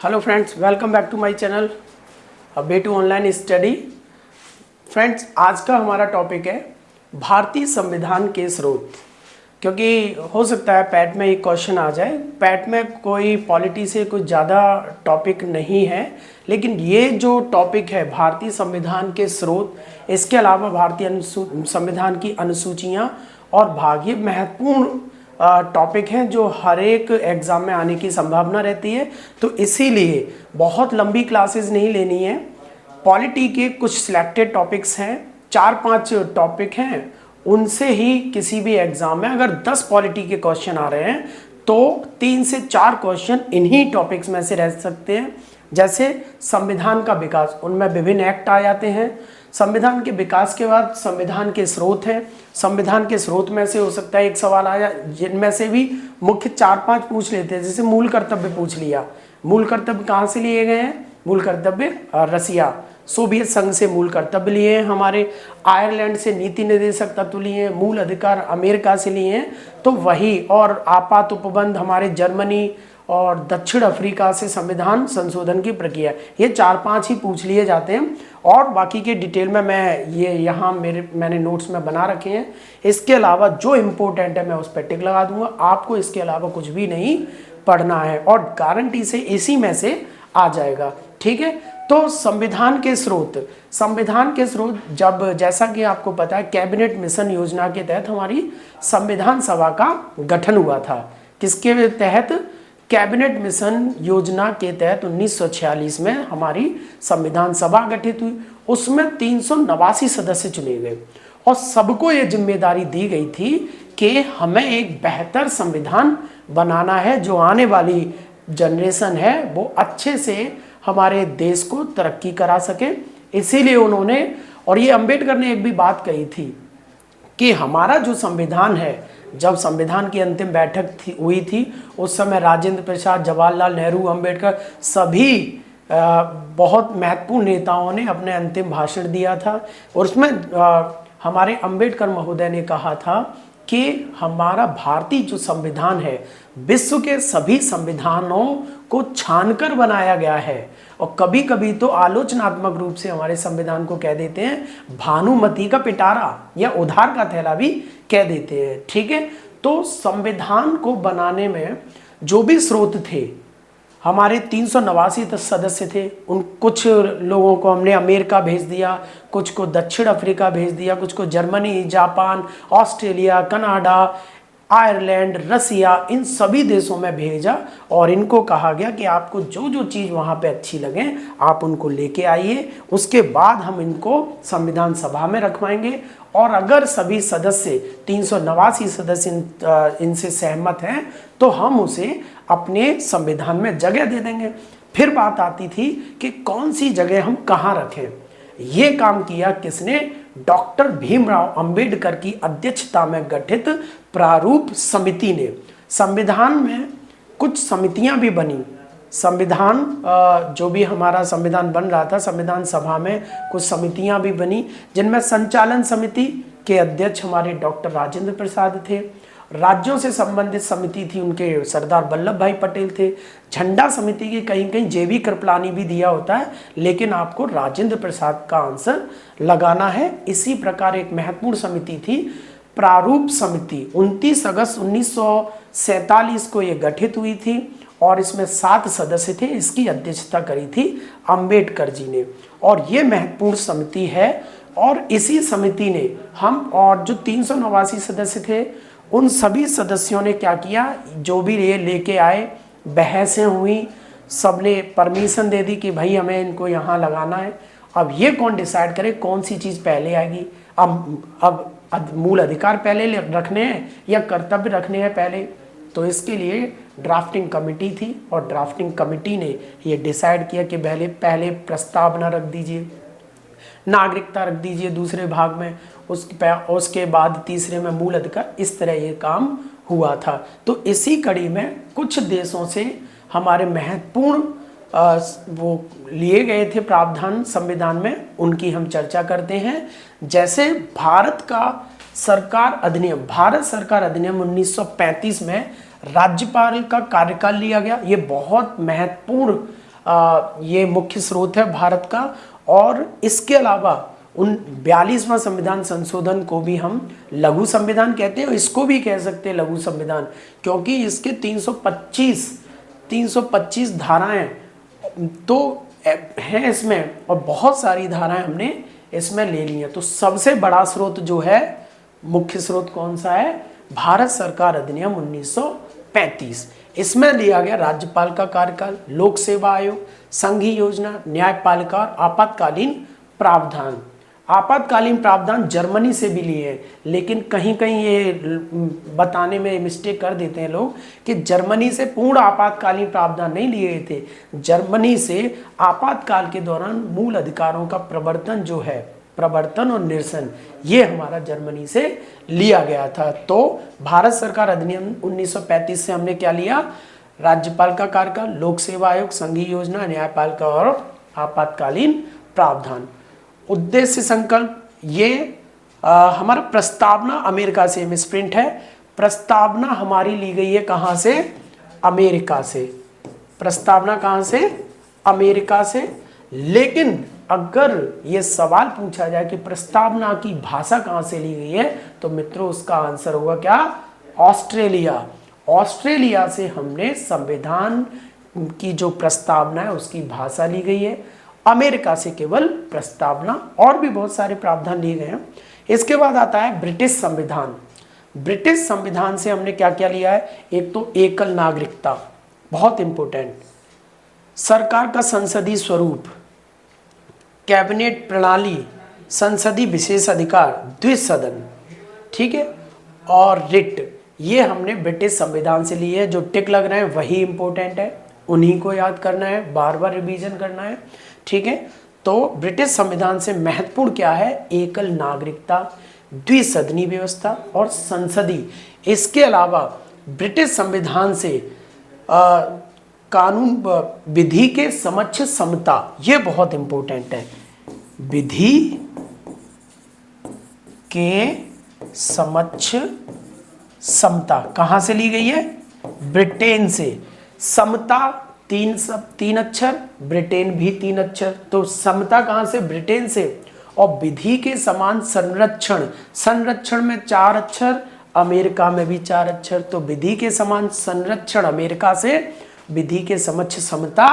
Hello friends, welcome back to my channel बेटू online study. Friends, आज का हमारा टॉपिक है भारतीय संविधान के स्रोत। क्योंकि हो सकता है पैट में एक क्वेश्चन आ जाए। पैट में कोई पॉलिटी से कुछ ज़्यादा टॉपिक नहीं है, लेकिन ये जो टॉपिक है भारतीय संविधान के स्रोत, इसके अलावा भारतीय संविधान की अनुसूचियाँ और भाग, ये महत्वपूर्ण टॉपिक हैं जो हर एक एग्ज़ाम में आने की संभावना रहती है। तो इसीलिए बहुत लंबी क्लासेस नहीं लेनी है। पॉलिटी के कुछ सिलेक्टेड टॉपिक्स हैं, 4-5 टॉपिक हैं, उनसे ही किसी भी एग्ज़ाम में अगर 10 पॉलिटी के क्वेश्चन आ रहे हैं तो 3 से 4 क्वेश्चन इन्हीं टॉपिक्स में से रह सकते हैं। जैसे संविधान का विकास, उनमें विभिन्न एक्ट आ जाते हैं। संविधान के विकास के बाद संविधान के स्रोत हैं। संविधान के स्रोत में से हो सकता है एक सवाल आया, जिनमें से भी मुख्य 4-5 पूछ लेते हैं। जैसे मूल कर्तव्य पूछ लिया। मूल कर्तव्य कहाँ से लिए गए हैं? मूल कर्तव्य रसिया, सोवियत संघ से मूल कर्तव्य लिए हैं। हमारे आयरलैंड से नीति निर्देशक तत्व लिए हैं। मूल अधिकार अमेरिका से लिए हैं, तो वही। और आपात उपबंध हमारे जर्मनी और दक्षिण अफ्रीका से संविधान संशोधन की प्रक्रिया, ये 4-5 ही पूछ लिए जाते हैं। और बाकी के डिटेल में मैं ये यहाँ मैंने नोट्स में बना रखे हैं। इसके अलावा जो इम्पोर्टेंट है मैं उस पर टिक लगा दूंगा। आपको इसके अलावा कुछ भी नहीं पढ़ना है और गारंटी से इसी में से आ जाएगा। ठीक है, तो संविधान के स्रोत, जब, जैसा कि आपको पता है, कैबिनेट मिशन योजना के तहत हमारी संविधान सभा का गठन हुआ था। किसके तहत? कैबिनेट मिशन योजना के तहत 1946 में हमारी संविधान सभा गठित हुई। उसमें 389 सदस्य चुने गए और सबको ये जिम्मेदारी दी गई थी कि हमें एक बेहतर संविधान बनाना है, जो आने वाली जनरेशन है वो अच्छे से हमारे देश को तरक्की करा सके। इसीलिए उन्होंने, और ये अंबेडकर ने एक भी बात कही थी कि हमारा जो संविधान है, जब संविधान की अंतिम बैठक हुई थी उस समय राजेंद्र प्रसाद, जवाहरलाल नेहरू, अंबेडकर, सभी बहुत महत्वपूर्ण नेताओं ने अपने अंतिम भाषण दिया था। और उसमें हमारे अंबेडकर महोदय ने कहा था कि हमारा भारतीय जो संविधान है विश्व के सभी संविधानों को छानकर बनाया गया है। और कभी कभी तो आलोचनात्मक रूप से हमारे संविधान को कह देते हैं भानुमति का पिटारा या उधार का थैला भी कह देते हैं। ठीक है, तो संविधान को बनाने में जो भी स्रोत थे, हमारे 389 सदस्य थे। उन कुछ लोगों को हमने अमेरिका भेज दिया, कुछ को दक्षिण अफ्रीका भेज दिया, कुछ को Germany, Japan, Australia, Canada, Ireland, Russia, इन सभी देशों में भेजा। और इनको कहा गया कि आपको जो जो चीज़ वहाँ पे अच्छी लगे आप उनको लेके आइए, उसके बाद हम इनको संविधान सभा में रखवाएंगे। और अगर सभी सदस्य 389 सदस्य इनसे सहमत हैं तो हम उसे अपने संविधान में जगह दे देंगे। फिर बात आती थी कि कौन सी जगह हम कहाँ रखें। ये काम किया किसने? डॉक्टर भीमराव अंबेडकर की अध्यक्षता में गठित प्रारूप समिति ने। संविधान में कुछ समितियां भी बनी। संविधान जो भी हमारा संविधान बन रहा था, संविधान सभा में कुछ समितियां भी बनी, जिनमें संचालन समिति के अध्यक्ष हमारे डॉक्टर राजेंद्र प्रसाद थे। राज्यों से संबंधित समिति थी, उनके सरदार वल्लभ भाई पटेल थे। झंडा समिति के कहीं कहीं जेबी कृपलानी भी दिया होता है, लेकिन आपको राजेंद्र प्रसाद का आंसर लगाना है। इसी प्रकार एक महत्वपूर्ण समिति थी प्रारूप समिति। 29 अगस्त 1947 को ये गठित हुई थी और इसमें 7 सदस्य थे। इसकी अध्यक्षता करी थी अंबेडकर जी ने। और ये महत्वपूर्ण समिति है और इसी समिति ने हम, और जो 389 सदस्य थे, उन सभी सदस्यों ने क्या किया, जो भी ये लेके आए, बहसें हुई, सबने परमिशन दे दी कि भाई हमें इनको यहाँ लगाना है। अब ये कौन डिसाइड करे कौन सी चीज़ पहले आएगी? अब मूल अधिकार पहले रखने हैं या कर्तव्य रखने हैं पहले? तो इसके लिए ड्राफ्टिंग कमेटी थी और ड्राफ्टिंग कमेटी ने ये डिसाइड किया कि पहले प्रस्तावना रख दीजिए, नागरिकता रख दीजिए दूसरे भाग में, उसके बाद तीसरे में मूल अधिकार। इस तरह ये काम हुआ था। तो इसी कड़ी में कुछ देशों से हमारे महत्वपूर्ण वो लिए गए थे प्रावधान संविधान में, उनकी हम चर्चा करते हैं। जैसे भारत सरकार अधिनियम 1935 में राज्यपाल का कार्यकाल लिया गया। ये बहुत महत्वपूर्ण ये मुख्य स्रोत है भारत का। और इसके अलावा 42वां संविधान संशोधन को भी हम लघु संविधान कहते हैं, और इसको भी कह सकते हैं लघु संविधान, क्योंकि इसके 325 धाराएं तो हैं इसमें, और बहुत सारी धाराएं हमने इसमें ले ली हैं। तो सबसे बड़ा स्रोत जो है, मुख्य स्रोत कौन सा है? भारत सरकार अधिनियम 1935। इसमें लिया गया राज्यपाल का कार्यकाल, लोक सेवा आयोग, संघीय योजना, न्यायपालिका और आपातकालीन प्रावधान। आपातकालीन प्रावधान जर्मनी से भी लिए हैं, लेकिन कहीं कहीं ये बताने में मिस्टेक कर देते हैं लोग कि जर्मनी से पूर्ण आपातकालीन प्रावधान नहीं लिए गए थे। जर्मनी से आपातकाल के दौरान मूल अधिकारों का प्रवर्तन जो है, प्रवर्तन और निरसन, ये हमारा जर्मनी से लिया गया था। तो भारत सरकार अधिनियम 1935 से हमने क्या लिया? राज्यपाल का कार्यकाल, लोक सेवा आयोग, संघीय योजना, न्यायपालिका और आपातकालीन प्रावधान। उद्देश्य संकल्प, ये हमारा प्रस्तावना अमेरिका से मिसप्रिंट है। प्रस्तावना हमारी ली गई है कहाँ से? अमेरिका से। प्रस्तावना कहाँ से? अमेरिका से। लेकिन अगर ये सवाल पूछा जाए कि प्रस्तावना की भाषा कहाँ से ली गई है, तो मित्रों उसका आंसर होगा क्या? ऑस्ट्रेलिया। ऑस्ट्रेलिया से हमने संविधान की जो प्रस्तावना है उसकी भाषा ली गई है। अमेरिका से केवल प्रस्तावना, और भी बहुत सारे प्रावधान लिए गए हैं। इसके बाद आता है ब्रिटिश संविधान। ब्रिटिश संविधान से हमने क्या क्या लिया है? एक तो एकल नागरिकता, बहुत इंपॉर्टेंट, सरकार का संसदीय स्वरूप, कैबिनेट प्रणाली, संसदीय विशेष अधिकार, द्विसदन, ठीक है, और रिट, ये हमने ब्रिटिश संविधान से लिए है। जो टिक लग रहे हैं वही इंपॉर्टेंट है, उन्हीं को याद करना है, बार बार रिवीजन करना है, ठीक है। तो ब्रिटिश संविधान से महत्वपूर्ण क्या है? एकल नागरिकता, द्विसदनी व्यवस्था और संसदीय। इसके अलावा ब्रिटिश संविधान से कानून, विधि के समक्ष समता, ये बहुत इंपॉर्टेंट है। विधि के समक्ष समता कहां से ली गई है? ब्रिटेन से। समता तीन अक्षर, ब्रिटेन भी 3 अक्षर, तो समता कहां से? ब्रिटेन से। और विधि के समान संरक्षण, संरक्षण में 4 अक्षर, अमेरिका में भी 4 अक्षर, तो विधि के समान संरक्षण अमेरिका से, विधि के समक्ष समता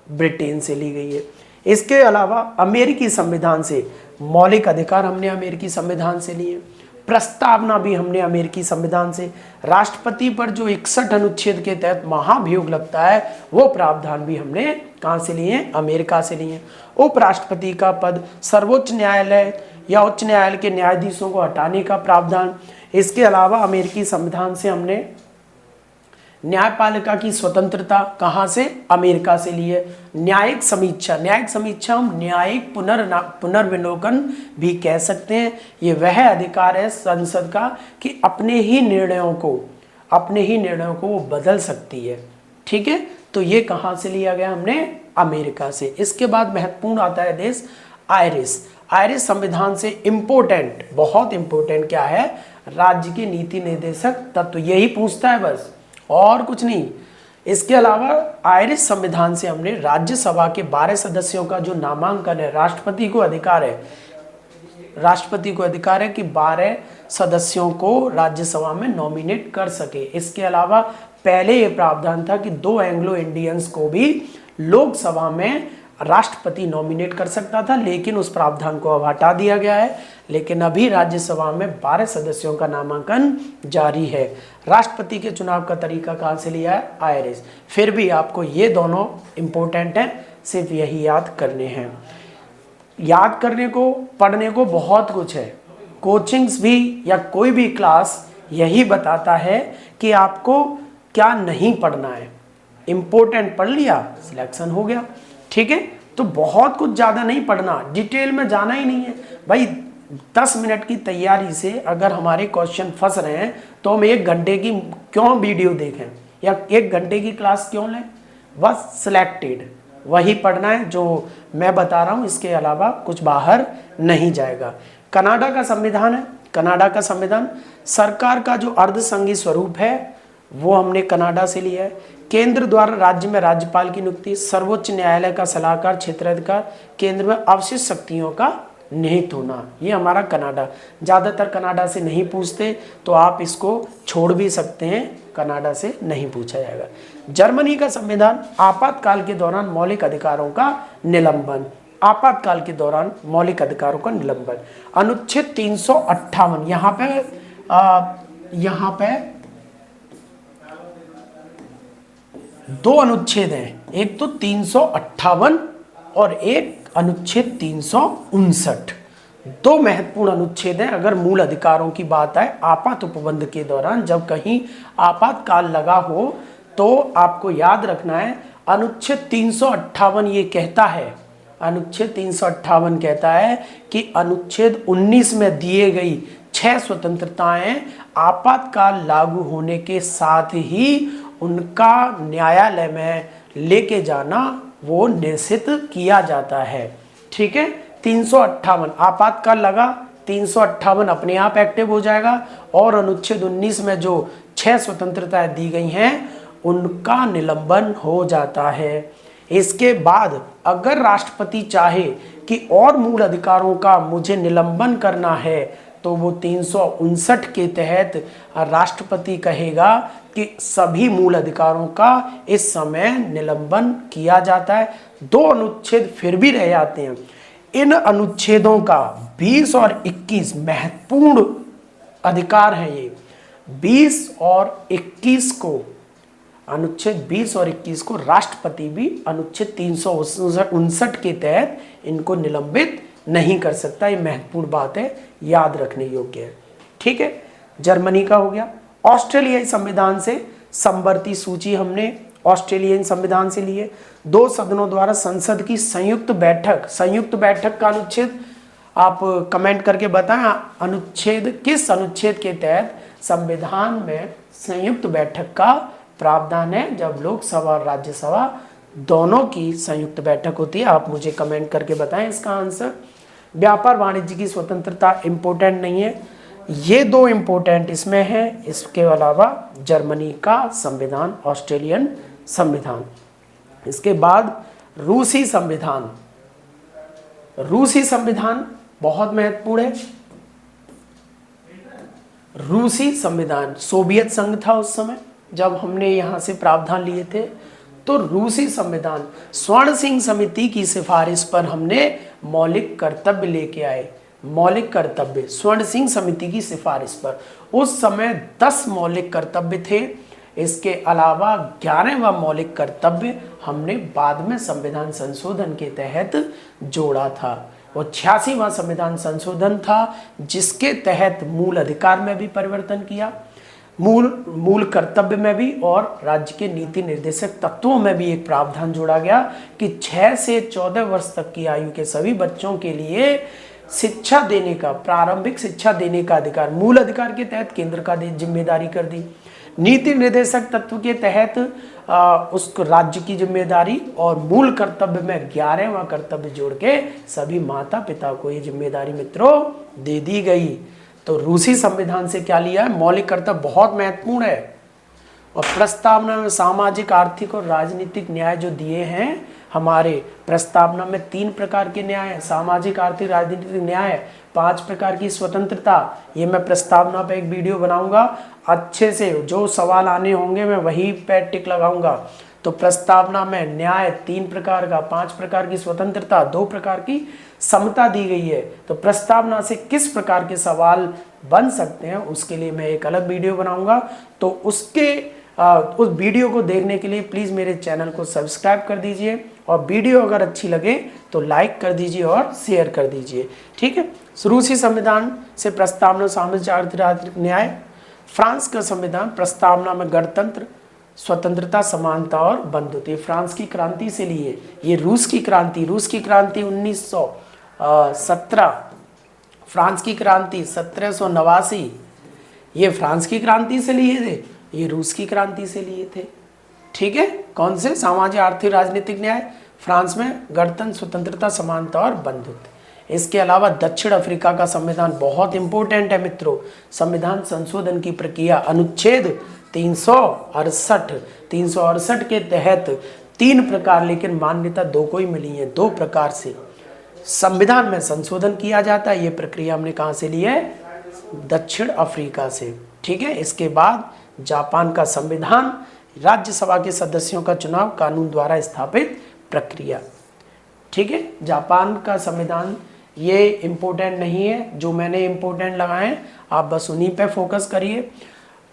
ब्रिटेन से ली गई है। इसके अलावा अमेरिकी संविधान से मौलिक अधिकार हमने अमेरिकी संविधान से लिए, प्रस्तावना भी हमने अमेरिकी संविधान से, राष्ट्रपति पर जो 61 अनुच्छेद के तहत महाभियोग लगता है वो प्रावधान भी हमने कहाँ से लिए हैं? अमेरिका से लिए। उपराष्ट्रपति का पद, सर्वोच्च न्यायालय या उच्च न्यायालय के न्यायाधीशों को हटाने का प्रावधान। इसके अलावा अमेरिकी संविधान से हमने न्यायपालिका की स्वतंत्रता कहाँ से? अमेरिका से लिए। न्यायिक समीक्षा, न्यायिक समीक्षा हम न्यायिक पुनर्विलोकन भी कह सकते हैं। ये वह अधिकार है संसद का कि अपने ही निर्णयों को वो बदल सकती है, ठीक है। तो ये कहाँ से लिया गया? हमने अमेरिका से। इसके बाद महत्वपूर्ण आता है देश आयरिश। आयरिश संविधान से इम्पोर्टेंट, बहुत इंपॉर्टेंट क्या है? राज्य के नीति निर्देशक तत्व, यही पूछता है बस, और कुछ नहीं। इसके अलावा आयरिश संविधान से हमने राज्यसभा के 12 सदस्यों का जो नामांकन है, राष्ट्रपति को अधिकार है कि 12 सदस्यों को राज्यसभा में नॉमिनेट कर सके। इसके अलावा पहले ये प्रावधान था कि 2 एंग्लो इंडियंस को भी लोकसभा में राष्ट्रपति नॉमिनेट कर सकता था, लेकिन उस प्रावधान को अब हटा दिया गया है। लेकिन अभी राज्यसभा में 12 सदस्यों का नामांकन जारी है। राष्ट्रपति के चुनाव का तरीका कहाँ से लिया है? आयरिश। फिर भी आपको ये दोनों इंपॉर्टेंट हैं, सिर्फ यही याद करने हैं। याद करने को, पढ़ने को बहुत कुछ है। कोचिंग्स भी या कोई भी क्लास यही बताता है कि आपको क्या नहीं पढ़ना है। इंपॉर्टेंट पढ़ लिया, सिलेक्शन हो गया, ठीक है। तो बहुत कुछ ज़्यादा नहीं पढ़ना, डिटेल में जाना ही नहीं है भाई। 10 मिनट की तैयारी से अगर हमारे क्वेश्चन फंस रहे हैं तो हम 1 घंटे की क्यों वीडियो देखें या 1 घंटे की क्लास क्यों लें? बस सिलेक्टेड वही पढ़ना है जो मैं बता रहा हूँ, इसके अलावा कुछ बाहर नहीं जाएगा। कनाडा का संविधान है। कनाडा का संविधान सरकार का जो अर्धसंघीय स्वरूप है वो हमने कनाडा से लिया है। केंद्र द्वारा राज्य में राज्यपाल की नियुक्ति, सर्वोच्च न्यायालय का सलाहकार, क्षेत्राधिकार, केंद्र में अवशिष्ट शक्तियों का निहित होना, ये हमारा कनाडा। ज़्यादातर कनाडा से नहीं पूछते तो आप इसको छोड़ भी सकते हैं, कनाडा से नहीं पूछा जाएगा। जर्मनी का संविधान, आपातकाल के दौरान मौलिक अधिकारों का निलंबन, आपातकाल के दौरान मौलिक अधिकारों का निलंबन। अनुच्छेद 358, यहाँ पे दो अनुच्छेद हैं, एक तो 358 और एक अनुच्छेद 359। दो महत्वपूर्ण अनुच्छेद हैं। अगर मूल अधिकारों की बात आए, आपात उपबंध के दौरान जब कहीं आपातकाल लगा हो तो आपको याद रखना है, अनुच्छेद 358 ये कहता है, अनुच्छेद 358 कहता है कि अनुच्छेद 19 में दिए गई 6 स्वतंत्रताएं आपातकाल लागू होने के साथ ही उनका न्यायालय में लेके जाना वो निश्चित किया जाता है। ठीक है, 358 आपातकाल लगा, 358 अपने आप एक्टिव हो जाएगा और अनुच्छेद 19 में जो 6 स्वतंत्रताएं दी गई हैं उनका निलंबन हो जाता है। इसके बाद अगर राष्ट्रपति चाहे कि और मूल अधिकारों का मुझे निलंबन करना है तो वो 359 के तहत राष्ट्रपति कहेगा कि सभी मूल अधिकारों का इस समय निलंबन किया जाता है। दो अनुच्छेद फिर भी रह जाते हैं। इन अनुच्छेदों का 20 और 21 महत्वपूर्ण अधिकार हैं। ये 20 और 21 को, अनुच्छेद 20 और 21 को राष्ट्रपति भी अनुच्छेद 359 के तहत इनको निलंबित नहीं कर सकता। ये महत्वपूर्ण बात है, याद रखने योग्य है। ठीक है, जर्मनी का हो गया। ऑस्ट्रेलियाई संविधान से समवर्ती सूची हमने ऑस्ट्रेलियन संविधान से लिए। 2 सदनों द्वारा संसद की संयुक्त बैठक, संयुक्त बैठक का अनुच्छेद आप कमेंट करके बताएं, अनुच्छेद किस अनुच्छेद के तहत संविधान में संयुक्त बैठक का प्रावधान है, जब लोकसभा और राज्यसभा दोनों की संयुक्त बैठक होती है। आप मुझे कमेंट करके बताएं इसका आंसर। व्यापार वाणिज्य की स्वतंत्रता इंपॉर्टेंट नहीं है, ये दो इंपॉर्टेंट इसमें है। इसके अलावा जर्मनी का संविधान, ऑस्ट्रेलियन संविधान। इसके बाद रूसी संविधान, रूसी संविधान बहुत महत्वपूर्ण है। रूसी संविधान, सोवियत संघ था उस समय जब हमने यहाँ से प्रावधान लिए थे, तो रूसी संविधान स्वर्ण सिंह समिति की सिफारिश पर हमने मौलिक कर्तव्य लेके आए। मौलिक कर्तव्य स्वर्ण सिंह समिति की सिफारिश पर उस समय 10 मौलिक कर्तव्य थे। इसके अलावा 11वां मौलिक कर्तव्य हमने बाद में संविधान संशोधन के तहत जोड़ा था। वो 86वां संविधान संशोधन था जिसके तहत मूल अधिकार में भी परिवर्तन किया, मूल कर्तव्य में भी, और राज्य के नीति निर्देशक तत्वों में भी एक प्रावधान जोड़ा गया कि 6 से 14 वर्ष तक की आयु के सभी बच्चों के लिए शिक्षा देने का, प्रारंभिक शिक्षा देने का अधिकार मूल अधिकार के तहत केंद्र का जिम्मेदारी कर दी। नीति निर्देशक तत्व के तहत उसको राज्य की जिम्मेदारी, और मूल कर्तव्य में 11वां कर्तव्य जोड़ के सभी माता पिता को ये जिम्मेदारी मित्रों दे दी गई। तो रूसी संविधान से क्या लिया है, मौलिक कर्तव्य बहुत महत्वपूर्ण है। और प्रस्तावना में सामाजिक, आर्थिक और राजनीतिक न्याय जो दिए हैं, हमारे प्रस्तावना में 3 प्रकार के न्याय है, सामाजिक, आर्थिक, राजनीतिक न्याय, 5 प्रकार की स्वतंत्रता। ये मैं प्रस्तावना पे एक वीडियो बनाऊंगा अच्छे से, जो सवाल आने होंगे मैं वही पे टिक लगाऊंगा। तो प्रस्तावना में न्याय 3 प्रकार का, 5 प्रकार की स्वतंत्रता, 2 प्रकार की समता दी गई है। तो प्रस्तावना से किस प्रकार के सवाल बन सकते हैं उसके लिए मैं एक अलग वीडियो बनाऊंगा। तो उस वीडियो को देखने के लिए प्लीज़ मेरे चैनल को सब्सक्राइब कर दीजिए, और वीडियो अगर अच्छी लगे तो लाइक कर दीजिए और शेयर कर दीजिए। ठीक है, रूसी संविधान से प्रस्तावना सामाजिक, आर्थिक, राजनीतिक न्याय। फ्रांस का संविधान प्रस्तावना में गणतंत्र, स्वतंत्रता, समानता और बंधुत्व। फ्रांस की क्रांति से लिए। ये रूस की क्रांति 1917, फ्रांस की क्रांति 1789, ये फ्रांस की क्रांति से लिए थे, ये रूस की क्रांति से लिए थे। ठीक है, कौन से, सामाजिक, आर्थिक, राजनीतिक न्याय, फ्रांस में गणतंत्र, स्वतंत्रता, समानता और बंधुत्व। इसके अलावा दक्षिण अफ्रीका का संविधान बहुत इंपॉर्टेंट है मित्रों। संविधान संशोधन की प्रक्रिया अनुच्छेद 368 के तहत 3 प्रकार, लेकिन मान्यता 2 को ही मिली है। 2 प्रकार से संविधान में संशोधन किया जाता है। ये प्रक्रिया हमने कहाँ से ली है? दक्षिण अफ्रीका से। ठीक है। इसके बाद जापान का संविधान, राज्यसभा के सदस्यों का चुनाव कानून द्वारा स्थापित प्रक्रिया। ठीक है। जापान का संविधान ये इम्पोर्टेंट नहीं है, जो मैंने इम्पोर्टेंट लगाए हैं आप बस उन्हीं पे फोकस करिए।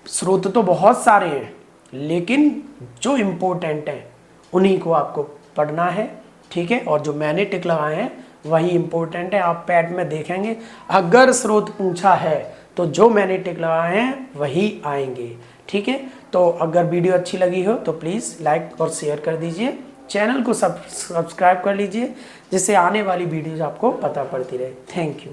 स्रोत तो बहुत सारे हैं, लेकिन जो इम्पोर्टेंट हैं उन्हीं को आपको पढ़ना है। ठीक है। और जो मैंने टिक लगाए हैं वही इम्पोर्टेंट है। आप पैड में देखेंगे, अगर स्रोत पूछा है तो जो मैंने टिक लगाए हैं वही आएंगे। ठीक है। तो अगर वीडियो अच्छी लगी हो तो प्लीज़ लाइक और शेयर कर दीजिए, चैनल को सब्सक्राइब कर लीजिए, जिससे आने वाली वीडियोज़ आपको पता पड़ती रहे। Thank you.